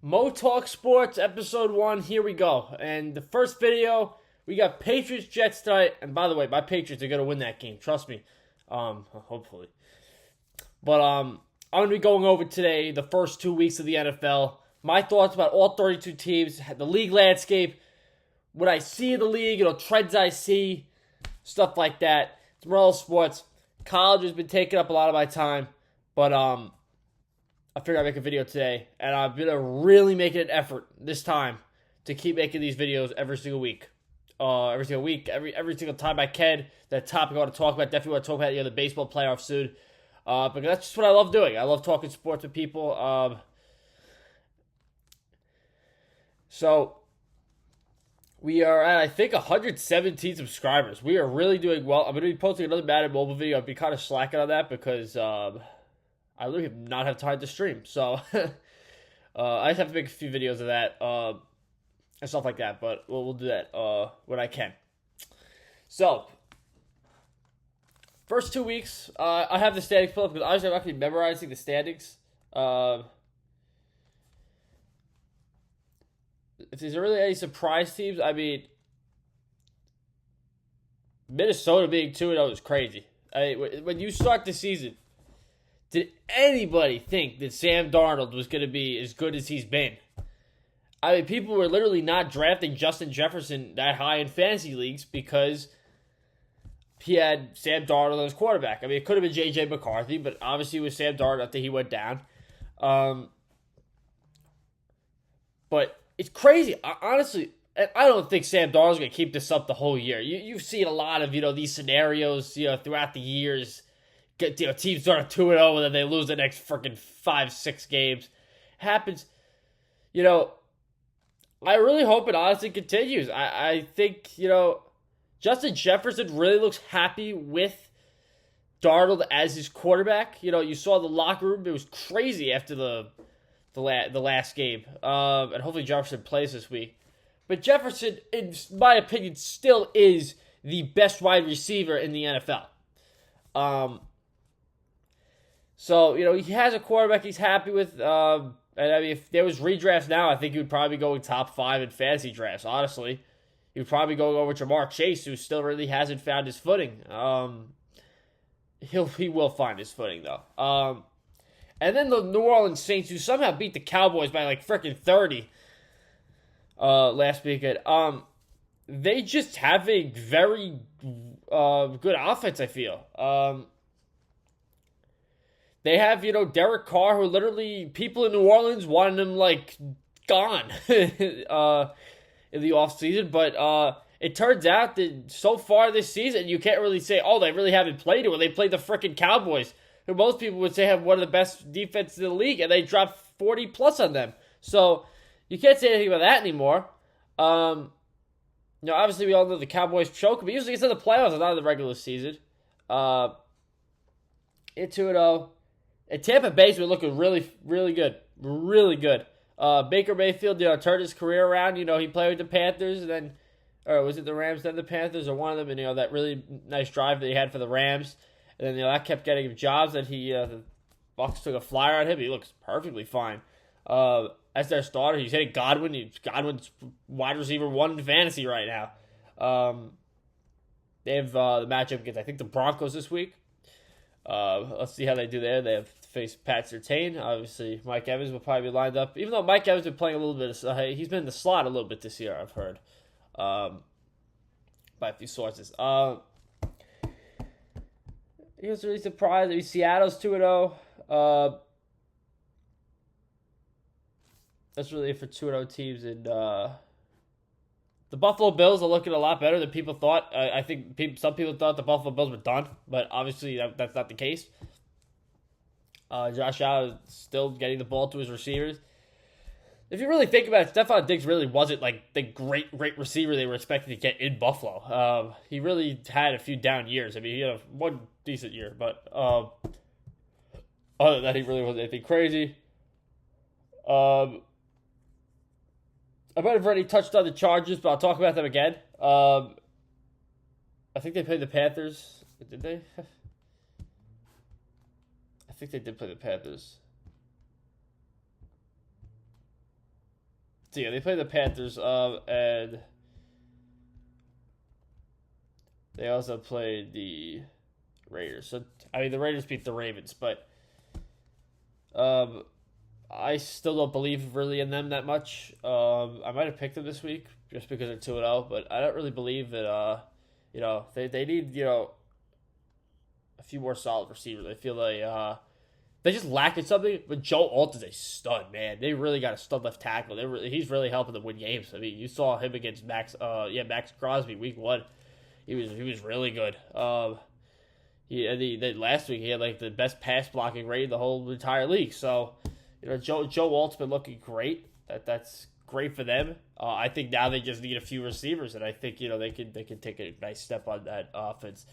Mo Talk Sports, episode 1. Here we go. And the first video, we got Patriots Jets tonight. And by the way, my Patriots are gonna win that game. Trust me. Hopefully. But I'm gonna be going over today the first 2 weeks of the NFL. My thoughts about all 32 teams, the league landscape, what I see in the league, trends I see, stuff like that. It's Morello Sports. College has been taking up a lot of my time, but I figured I'd make a video today, and I'm going to really make an effort this time to keep making these videos every single week. Every single time I can. That topic I want to talk about, definitely want to talk about the baseball playoffs soon. Because that's just what I love doing. I love talking sports with people. So, we are at, I think, 117 subscribers. We are really doing well. I'm going to be posting another Madden mobile video. I've been kind of slacking on that because I literally have not have time to stream. So I just have to make a few videos of that and stuff like that. But we'll do that when I can. So, first 2 weeks, I have the standings pulled up because obviously I'm not going to be memorizing the standings. If there's really any surprise teams, I mean, Minnesota being 2-0 is crazy. When you start the season, did anybody think that Sam Darnold was going to be as good as he's been? I mean, people were literally not drafting Justin Jefferson that high in fantasy leagues because he had Sam Darnold as quarterback. I mean, it could have been J.J. McCarthy, but obviously it was Sam Darnold after he went down. But it's crazy. Honestly, I don't think Sam Darnold's going to keep this up the whole year. You've seen a lot of, these scenarios, throughout the years. Teams start at 2-0 and then they lose the next freaking 5-6 games. Happens. I really hope it honestly continues. I think, Justin Jefferson really looks happy with Darnold as his quarterback. You saw the locker room. It was crazy after the last game. And hopefully Jefferson plays this week. But Jefferson, in my opinion, still is the best wide receiver in the NFL. So, he has a quarterback he's happy with. And I mean, if there was redrafts now, I think he would probably be going top 5 in fantasy drafts, honestly. He would probably go over Jamar Chase, who still really hasn't found his footing. He will find his footing, though. And then the New Orleans Saints, who somehow beat the Cowboys by like freaking 30 last weekend. They just have a very good offense, I feel. They have, Derek Carr, who literally people in New Orleans wanted him, gone in the offseason. But it turns out that so far this season, you can't really say, they really haven't played it when they played the freaking Cowboys, who most people would say have one of the best defenses in the league, and they dropped 40 plus on them. So you can't say anything about that anymore. Obviously we all know the Cowboys choke, but usually it's in the playoffs and not in the regular season. It's 2-0. And Tampa Bay's been looking really, really good. Really good. Baker Mayfield, turned his career around. He played with the Panthers, and then, or was it the Rams, then the Panthers, or one of them, and, that really nice drive that he had for the Rams. And then, that kept getting him jobs, and the Bucs took a flyer on him. He looks perfectly fine. As their starter, he's hitting Godwin. Godwin's wide receiver 1 in fantasy right now. They have the matchup against, I think, the Broncos this week. Let's see how they do there. They have faced Pat Surtain. Obviously, Mike Evans will probably be lined up. Even though Mike Evans has been playing a little bit, he's been in the slot a little bit this year, I've heard. By a few sources. He was really surprised. I mean, Seattle's 2-0. That's really it for 2-0 teams. And the Buffalo Bills are looking a lot better than people thought. I think some people thought the Buffalo Bills were done, but obviously that's not the case. Josh Allen is still getting the ball to his receivers. If you really think about it, Stephon Diggs really wasn't like the great receiver they were expecting to get in Buffalo. He really had a few down years. I mean, he had one decent year, but other than that, he really wasn't anything crazy. I might have already touched on the Chargers, but I'll talk about them again. I think they played the Panthers. Did they? I think they did play the Panthers. So yeah, they play the Panthers, and they also played the Raiders. So I mean, the Raiders beat the Ravens, but I still don't believe really in them that much. I might have picked them this week just because they're 2-0, but I don't really believe that. They need a few more solid receivers. I feel like they just lack in something. But Joe Alt is a stud, man. They really got a stud left tackle. He's really helping them win games. I mean, you saw him against Max Crosby week 1. He was really good. Last week he had like the best pass blocking rate in the whole entire league. So, Joe Alt's been looking great. That's great for them. I think now they just need a few receivers, and I think they can take a nice step on that offense.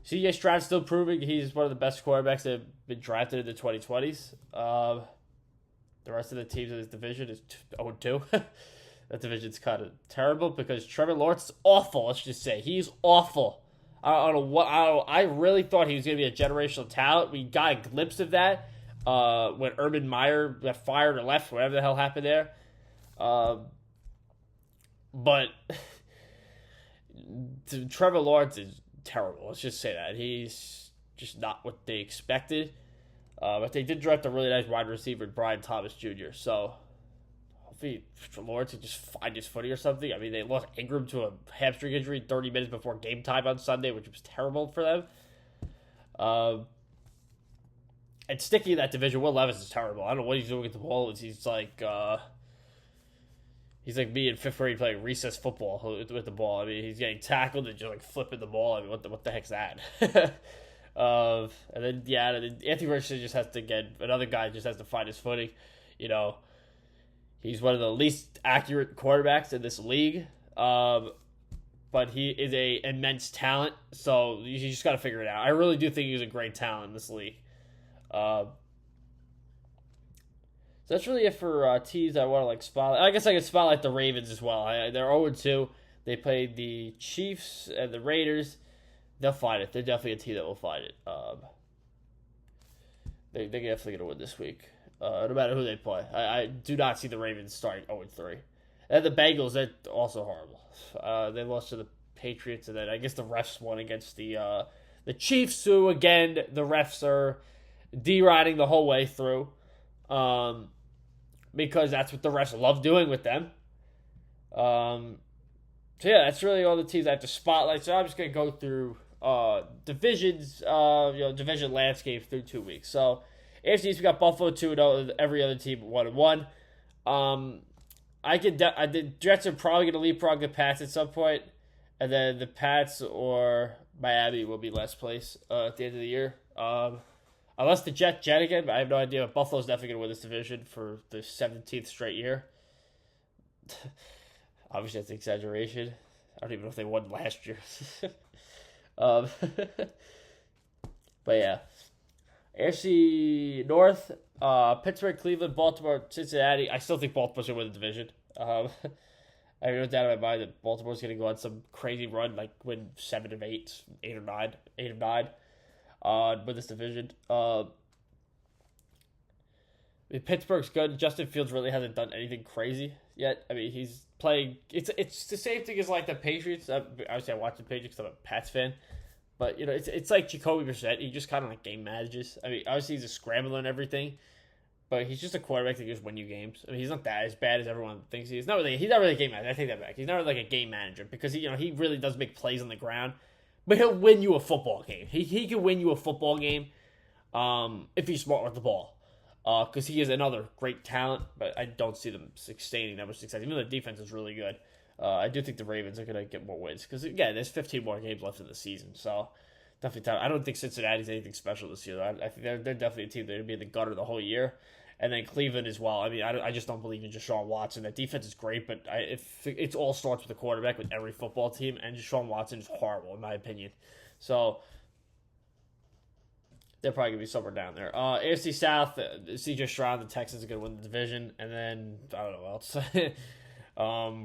C.J. Stroud's still proving he's one of the best quarterbacks that have been drafted in the 2020s. The rest of the teams in this division is 0-2. That division's kind of terrible because Trevor Lawrence is awful. Let's just say he's awful. I really thought he was going to be a generational talent. We got a glimpse of that when Urban Meyer got fired or left, whatever the hell happened there. But Trevor Lawrence is terrible. Let's just say that. He's just not what they expected. But they did draft a really nice wide receiver, Brian Thomas Jr., so hopefully Lawrence can just find his footing or something. I mean, they lost Ingram to a hamstring injury 30 minutes before game time on Sunday, which was terrible for them. And sticking in that division, Will Levis is terrible. I don't know what he's doing at the ball. He's like me in 5th grade playing recess football with the ball. I mean, he's getting tackled and just like flipping the ball. I mean, what the heck's that? And then Anthony Richardson just has to another guy just has to find his footing. He's one of the least accurate quarterbacks in this league. But he is a immense talent, so you just got to figure it out. I really do think he's a great talent in this league. So that's really it for teams I want to spotlight. I guess I can spotlight the Ravens as well. They're 0-2. They played the Chiefs and the Raiders. They'll fight it. They're definitely a team that will fight it. They're definitely going to win this week, no matter who they play. I do not see the Ravens starting 0-3. And the Bengals, they're also horrible. They lost to the Patriots, and then I guess the refs won against the Chiefs, who, again, the refs are deriding the whole way through. Because that's what the refs love doing with them. So yeah, that's really all the teams I have to spotlight. So I'm just going to go through divisions, division landscape through 2 weeks. So AFC East, we got Buffalo 2-0, every other team 1-1. The Jets are probably going to leapfrog the Pats at some point, and then the Pats or Miami will be last place at the end of the year. Unless the Jet again, but I have no idea. Buffalo's definitely going to win this division for the 17th straight year. Obviously, that's an exaggeration. I don't even know if they won last year. But yeah. AFC North, Pittsburgh, Cleveland, Baltimore, Cincinnati. I still think Baltimore's going to win the division. I have no doubt in my mind that Baltimore's going to go on some crazy run, like win 7 of 8, 8 of 9, with this division. Pittsburgh's good. Justin Fields really hasn't done anything crazy yet. I mean, he's playing. It's the same thing as like the Patriots. Obviously, I watch the Patriots because I'm a Pats fan. But it's like Jacoby Brissett. He just kind of like game manages. I mean, obviously he's a scrambler and everything, but he's just a quarterback that can just win you games. I mean, he's not that as bad as everyone thinks he is. He's not really a game manager. I take that back. He's not really like a game manager because he really does make plays on the ground, but he'll win you a football game. He can win you a football game, if he's smart with the ball. Because he is another great talent, but I don't see them sustaining that much success. Even though the defense is really good, I do think the Ravens are going to get more wins. Because, again, there's 15 more games left in the season. So, definitely I don't think Cincinnati's anything special this year. I think they're definitely a team that are going to be in the gutter the whole year. And then Cleveland as well. I mean, I just don't believe in Deshaun Watson. That defense is great, but it all starts with the quarterback with every football team. And Deshaun Watson is horrible, in my opinion. So, they're probably going to be somewhere down there. AFC South, C.J. Stroud, the Texans are going to win the division. And then, I don't know what else.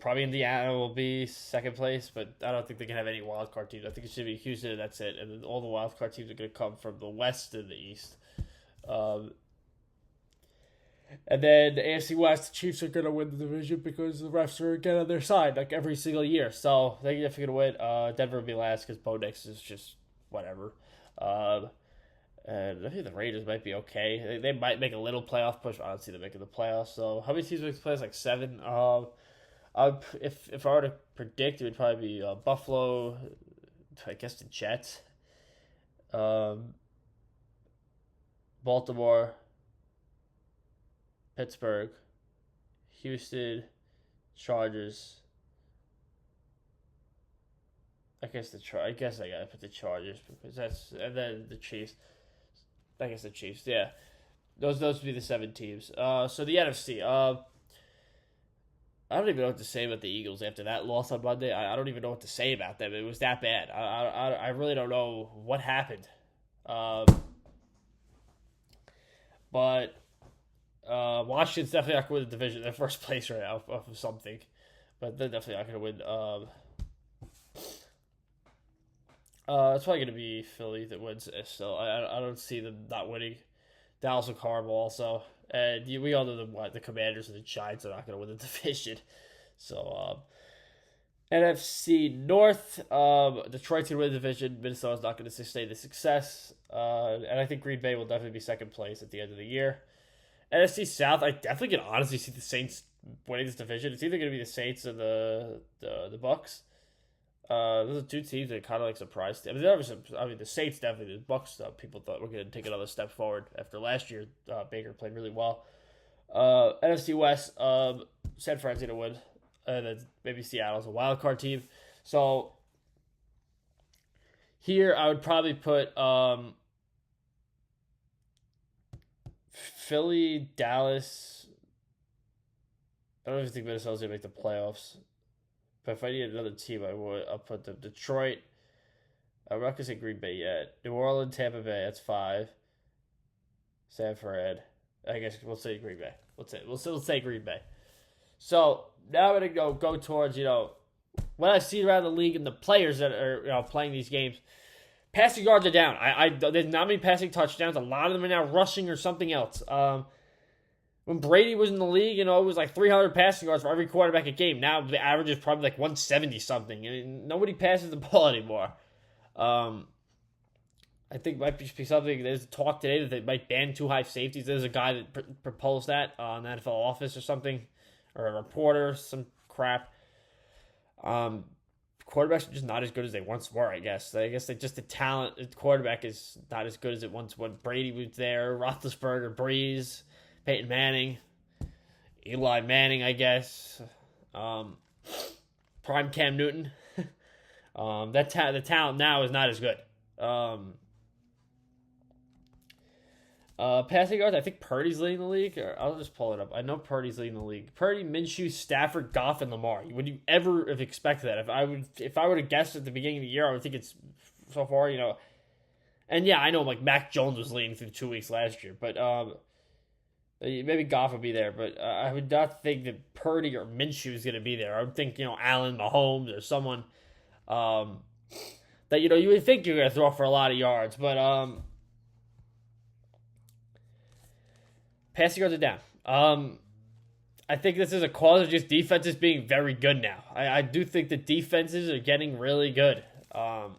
Probably Indiana will be second place, but I don't think they can have any wild card teams. I think it should be Houston, and that's it. And then all the wild card teams are going to come from the West and the East. And And then the AFC West, the Chiefs are going to win the division because the refs are again on their side, like every single year. So they're definitely going to win. Denver will be last because Bo Nix is just whatever. And I think the Raiders might be okay. They might make a little playoff push. I don't see them making the playoffs. So how many teams make the playoffs? Like 7. If I were to predict, it would probably be Buffalo. I guess the Jets. Baltimore. Pittsburgh. Houston. Chargers. I guess I gotta put the Chargers because and then the Chiefs. I guess the Chiefs, yeah. Those would be the 7 teams. So the NFC. I don't even know what to say about the Eagles after that loss on Monday. I don't even know what to say about them. It was that bad. I really don't know what happened. But Washington's definitely not going to win the division. They're first place right now off of something. But they're definitely not going to win. It's probably going to be Philly that wins. So I don't see them not winning. Dallas will horrible also. And we all know the Commanders and the Giants are not going to win the division. So, NFC North, Detroit's going to win the division. Minnesota's not going to sustain the success. And I think Green Bay will definitely be second place at the end of the year. NFC South, I definitely can honestly see the Saints winning this division. It's either going to be the Saints or the Bucks. Those are 2 teams that kind of like surprised. I mean, the Saints definitely. The Bucks, people thought were going to take another step forward after last year. Baker played really well. NFC West, San Francisco to win, and then maybe Seattle's a wild card team. So here I would probably put Philly, Dallas. I don't even think Minnesota's going to make the playoffs. But if I need another team, I'll put the Detroit. I'm not going to say Green Bay yet. New Orleans, Tampa Bay, that's 5. San Fran. I guess we'll say Green Bay. We'll say Green Bay. So now I'm going to go towards, what I see around the league and the players that are playing these games. Passing yards are down. There's not many passing touchdowns. A lot of them are now rushing or something else. When Brady was in the league, it was like 300 passing yards for every quarterback a game. Now the average is probably like 170 something. I mean, nobody passes the ball anymore. I think it might be something. There's talk today that they might ban 2 high safeties. There's a guy that proposed that on the NFL office or something, or a reporter, some crap. Quarterbacks are just not as good as they once were, I guess. The talent the quarterback is not as good as it once when Brady was there. Roethlisberger, Breeze, Peyton Manning, Eli Manning, I guess. Prime Cam Newton. The talent now is not as good. Passing yards, I think Purdy's leading the league. Or I'll just pull it up. I know Purdy's leading the league. Purdy, Minshew, Stafford, Goff, and Lamar. Would you ever have expected that? If I would have guessed at the beginning of the year, I would think it's so far, And yeah, I know like Mac Jones was leading through 2 weeks last year, but maybe Goff would be there. But I would not think that Purdy or Minshew is going to be there. I would think Allen, Mahomes, or someone that you would think you're going to throw for a lot of yards, but passing yards are down. I think this is a cause of just defenses being very good now. I do think the defenses are getting really good. And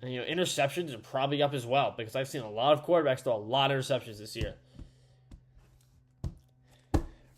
interceptions are probably up as well because I've seen a lot of quarterbacks throw a lot of interceptions this year.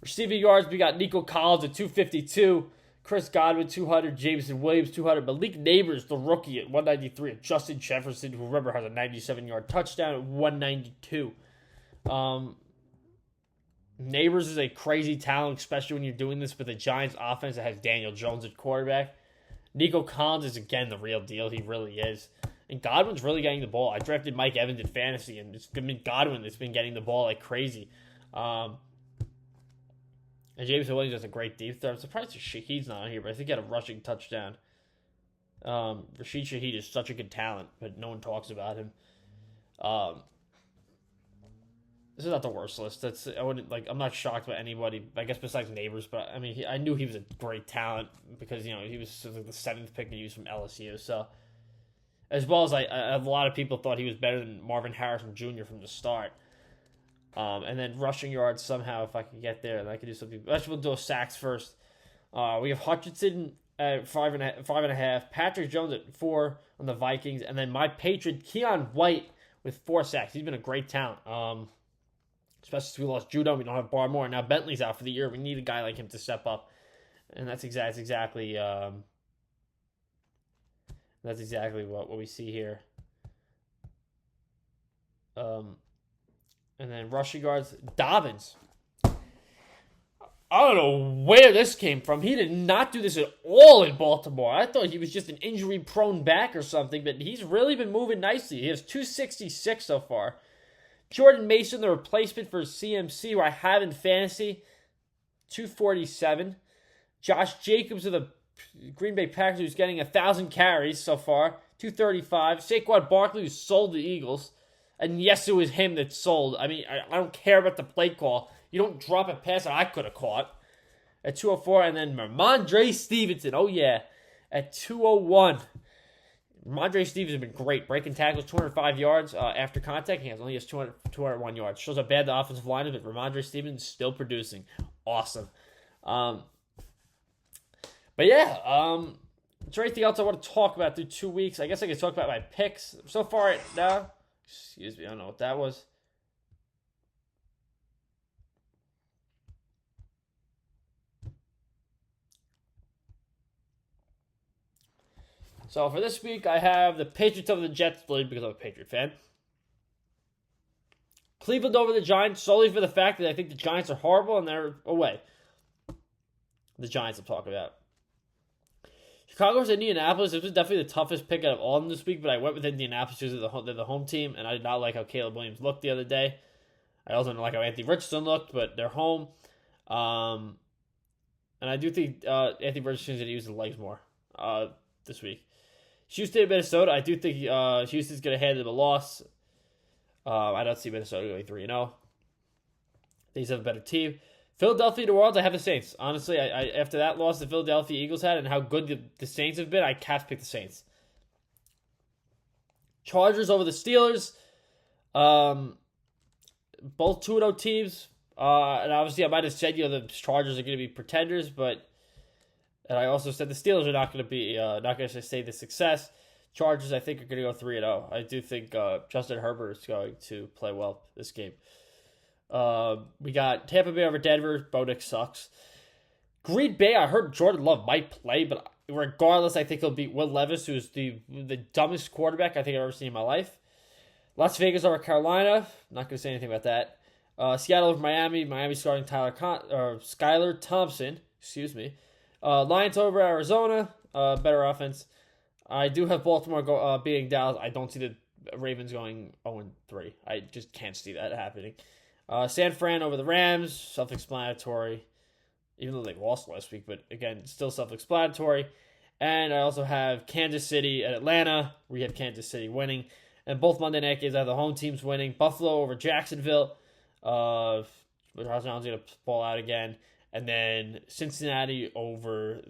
Receiving yards, we got Nico Collins at 252, Chris Godwin 200, Jameson Williams 200, Malik Neighbors, the rookie, at 193, and Justin Jefferson, who remember has a 97-yard touchdown at 192. Neighbors is a crazy talent, especially when you're doing this with a Giants offense that has Daniel Jones at quarterback. Nico Collins is, again, the real deal. He really is. And Godwin's really getting the ball. I drafted Mike Evans in fantasy, and it's been Godwin that's been getting the ball like crazy. And Jameson Williams has a great deep throw. I'm surprised Shaheed's not on here, but I think he had a rushing touchdown. Rashid Shaheed is such a good talent, but no one talks about him. This is not the worst list. I'm not shocked by anybody, I guess, besides Neighbors. But I mean, I knew he was a great talent because he was like the 7th pick and he was from LSU. So, as well as a lot of people thought he was better than Marvin Harrison Jr. from the start. And then rushing yards somehow if I can get there and I can do something. Let's we'll do sacks first. We have Hutchinson at 5.5. Patrick Jones at 4 on the Vikings, and then my Patriot Keon White with 4 sacks. He's been a great talent. Especially since we lost Judo, we don't have Barmore, and now Bentley's out for the year. We need a guy like him to step up, and that's exactly what we see here. And then rushing yards, Dobbins. I don't know where this came from. He did not do this at all in Baltimore. I thought he was just an injury-prone back or something, but he's really been moving nicely. He has 266 so far. Jordan Mason, the replacement for CMC, who I have in fantasy, 247. Josh Jacobs of the Green Bay Packers, who's getting 1,000 carries so far, 235. Saquon Barkley, who sold the Eagles. And yes, it was him that sold. I mean, I don't care about the play call. You don't drop a pass that I could have caught. At 204, and then Ramondre Stevenson. Oh, yeah. At 201. Ramondre Stevenson has been great. Breaking tackles, 205 yards after contact. He only has 201 yards. Shows how bad the offensive line is, but Ramondre Stevenson is still producing. Awesome. But yeah, is there anything else I want to talk about through 2 weeks? I guess I could talk about my picks. So far now, excuse me, I don't know what that was. So for this week, I have the Patriots over the Jets lead because I'm a Patriot fan. Cleveland over the Giants solely for the fact that I think the Giants are horrible and they're away. The Giants I'm talking about. Chicago versus Indianapolis. This was definitely the toughest pick out of all of them this week, but I went with Indianapolis because they're the home team, and I did not like how Caleb Williams looked the other day. I also didn't like how Anthony Richardson looked, but they're home. And I do think Anthony Richardson's going to use the legs more this week. Houston, Minnesota. I do think Houston's going to hand them a loss. I don't see Minnesota going 3-0. They just have a better team. Philadelphia, New Orleans, I have the Saints. Honestly, I after that loss the Philadelphia Eagles had and how good the Saints have been, I have to pick the Saints. Chargers over the Steelers. Both 2-0 teams. And obviously, I might have said the Chargers are going to be pretenders, but and I also said the Steelers are not going to stay the success. Chargers, I think, are going to go 3-0. I do think Justin Herbert is going to play well this game. We got Tampa Bay over Denver. Bo Nix sucks. Green Bay, I heard Jordan Love might play, but regardless, I think he'll beat Will Levis, who's the dumbest quarterback I think I've ever seen in my life. Las Vegas over Carolina. Not going to say anything about that. Seattle over Miami. Miami starting Skylar Thompson. Excuse me. Lions over Arizona. Better offense. I do have Baltimore beating Dallas. I don't see the Ravens going 0-3. I just can't see that happening. San Fran over the Rams. Self-explanatory. Even though they lost last week. But again, still self-explanatory. And I also have Kansas City and Atlanta. We have Kansas City winning. And both Monday night games, I have the home teams winning. Buffalo over Jacksonville. Josh Allen's going to ball out again. And then Cincinnati over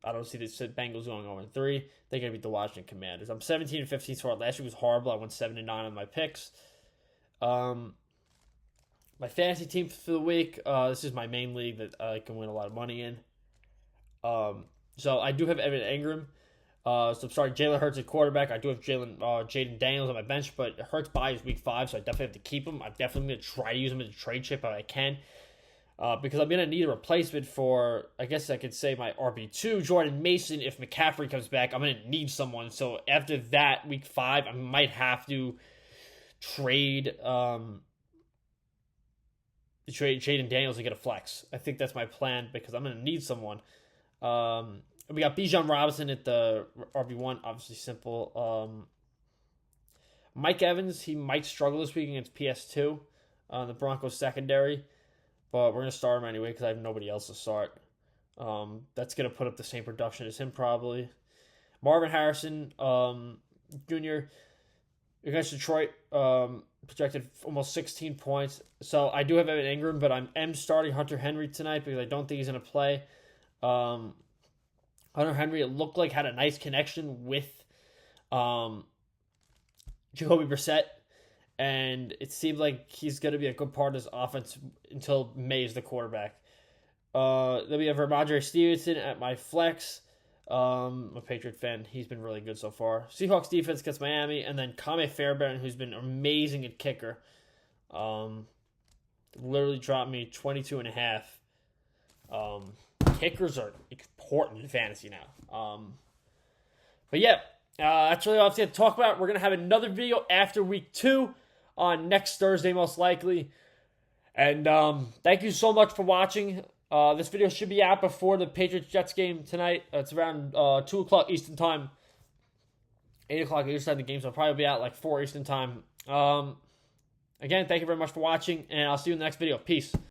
I don't see the Bengals going 0-3. They're going to beat the Washington Commanders. I'm 17-15 so far. Last week was horrible. I went 7-9 on my picks. My fantasy team for the week. This is my main league that I can win a lot of money in. So I do have Evan Engram. So I'm sorry, Jalen Hurts at quarterback. I do have Jaden Daniels on my bench, but Hurts buys week 5, so I definitely have to keep him. I'm definitely going to try to use him as a trade chip if I can. Because I'm going to need a replacement for, I guess I could say, my RB2, Jordan Mason. If McCaffrey comes back, I'm going to need someone. So after that, week 5, I might have to trade Jaden Daniels to get a flex. I think that's my plan because I'm going to need someone. We got Bijan Robinson at the RB1, obviously simple. Mike Evans, he might struggle this week against PS2, the Broncos secondary. But we're going to start him anyway because I have nobody else to start. That's going to put up the same production as him probably. Marvin Harrison Jr. against Detroit, projected almost 16 points. So I do have Evan Engram, but I am starting Hunter Henry tonight because I don't think he's going to play. Hunter Henry, it looked like, had a nice connection with Jacoby Brissett. and it seemed like he's going to be a good part of this offense until May is the quarterback. Then we have Ramondre Stevenson at my flex. I'm a Patriot fan. He's been really good so far. Seahawks defense gets Miami, and then Kame Fairbairn, who's been amazing at kicker. Literally dropped me 22.5. Kickers are important in fantasy now. But yeah, that's really all I have to talk about. We're going to have another video after week 2 on next Thursday, most likely. And thank you so much for watching. This video should be out before the Patriots-Jets game tonight. It's around 2 o'clock Eastern time. 8 o'clock Eastern time. The games will probably be out like 4 Eastern time. Again, thank you very much for watching, and I'll see you in the next video. Peace.